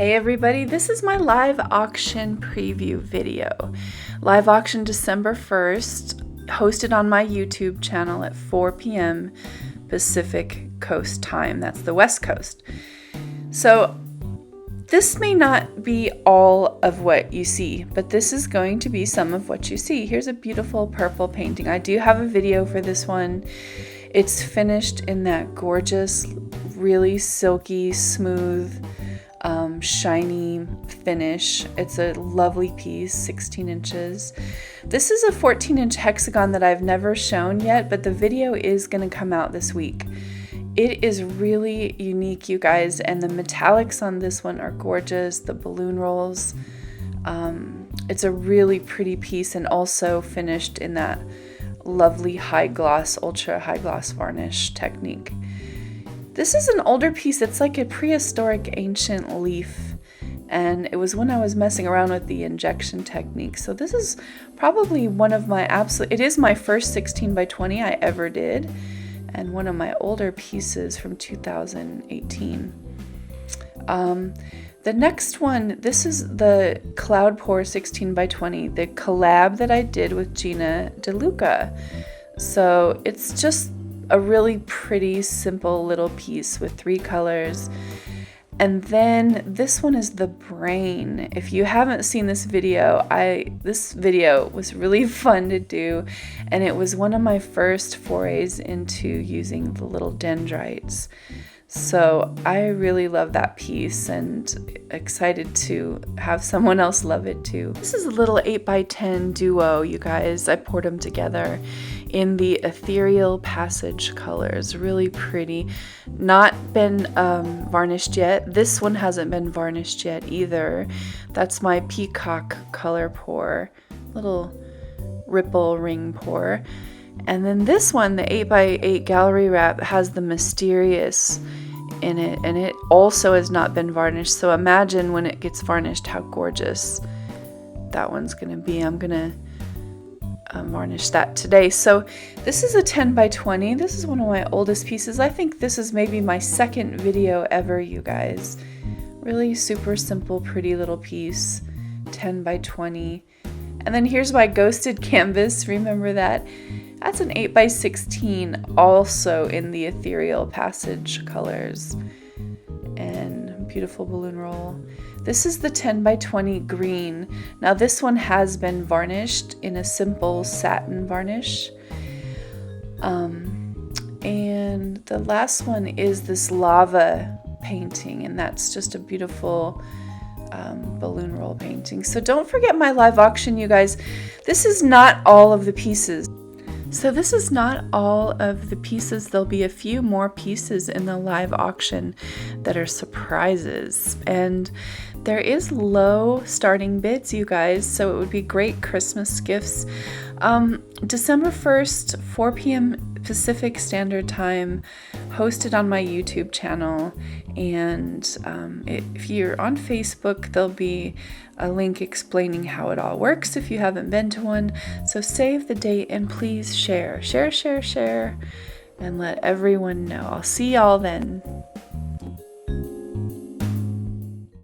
Hey everybody, this is my live auction preview video. Live auction December 1st, hosted on my YouTube channel at 4 p.m. Pacific Coast time. That's the West Coast. So this may not be all of what you see, but this is going to be some of what you see. Here's a beautiful purple painting. I do have a video for this one. It's finished in that gorgeous, really silky, smooth, shiny finish. It's a lovely piece, 16 inches. This is a 14-inch hexagon that I've never shown yet, but the video is going to come out this week. It is really unique, you guys, and the metallics on this one are gorgeous. The balloon rolls. It's a really pretty piece and also finished in that lovely high gloss, ultra high gloss varnish technique. This is an older piece. It's like a prehistoric ancient leaf, and it was when I was messing around with the injection technique. So this is probably one of my it is my first 16 by 20 I ever did, and one of my older pieces from 2018. The next one, this is the Cloud Pour 16 by 20, the collab that I did with Gina DeLuca. So it's just a really pretty, simple little piece with 3 colors. And then this one is the brain. If you haven't seen this video, this video was really fun to do, and it was one of my first forays into using the little dendrites. So I really love that piece and excited to have someone else love it too. This is a little 8x10 duo, you guys. I poured them together in the Ethereal Passage colors. Really pretty. Not been varnished yet. This one hasn't been varnished yet either. That's my Peacock color pour. Little ripple ring pour. And then this one, the 8x8 gallery wrap, has the Mysterious in it, and it also has not been varnished. So imagine when it gets varnished how gorgeous that one's gonna be. I'm gonna varnish that today. So this is a 10 by 20. This is one of my oldest pieces. I think this is maybe my second video ever, you guys. Really super simple, pretty little piece, 10 by 20. And then here's my ghosted canvas. Remember that? That's an 8 by 16, also in the Ethereal Passage colors. And beautiful balloon roll. This is the 10 by 20 green. Now this one has been varnished in a simple satin varnish. And the last one is this lava painting, and that's just a beautiful balloon roll painting. So don't forget my live auction, you guys. This is not all of the pieces. There'll be a few more pieces in the live auction that are surprises. And there is low starting bids, you guys, so it would be great Christmas gifts. December 1st, 4 p.m. Pacific Standard Time, hosted on my YouTube channel. And if you're on Facebook, there'll be a link explaining how it all works if you haven't been to one. So save the date and please share, and let everyone know. I'll see y'all then.